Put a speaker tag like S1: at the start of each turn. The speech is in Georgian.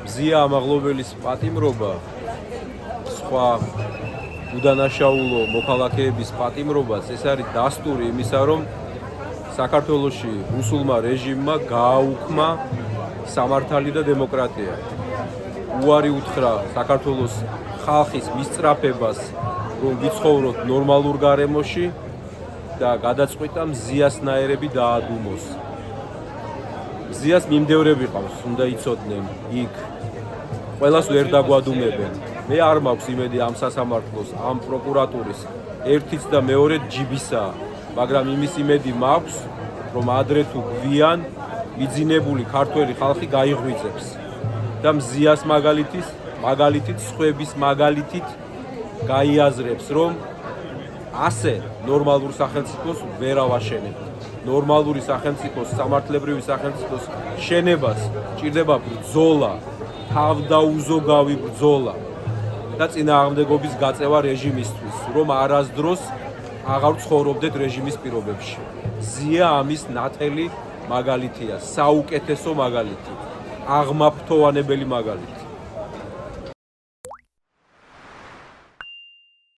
S1: მზია ამაღლობელის პატიმრობა, სხვა უდანაშაულო მოქალაქეების პატიმრობას, ეს არის დასტური იმისა, რომ საქართველოში რუსულმა რეჟიმმა გააუქმა სამართალი და დემოკრატია. უარი უთხრა საქართველოს ხალხის მისწრაფებას, რომ ვიცხოვროთ ნორმალურ გარემოში და გადაწყვიტა მზიასნაირები დაადუმოს. მზიას მიმდევრები ყავს, უნდა იცოდნენ იქ. ყველას ვერ დაგვადუმებენ. მე არ მაქვს იმედი ამ სასამართლოს, ამ პროკურატურის ერთიც და მეორედ ჯიბისაა, მაგრამ იმის იმედი მაქვს, რომ ადრე თუ გვიან მიძინებული ქართველი ხალხი გაიღვიძებს და მზიას მაგალითით სხვების მაგალითით გაიაზრებს, რომ ასე ნორმალურ სახელმწიფოს ვერ ავაშენებთ. ნორმალური სახელმწიფოს, სამართლებრივი სახელმწიფოს შენებას ჭირდება ბრძოლა, თავდაუზოგავი ბრძოლა და წინააღმდეგობის გაწევა რეჟიმისთვის, რომ არასდროს აღარ ცხოვრობდეთ რეჟიმის პირობებში. მზია ამის ნათელი მაგალითია, საუკეთესო მაგალითი, აღმაფრთოვანებელი მაგალითი.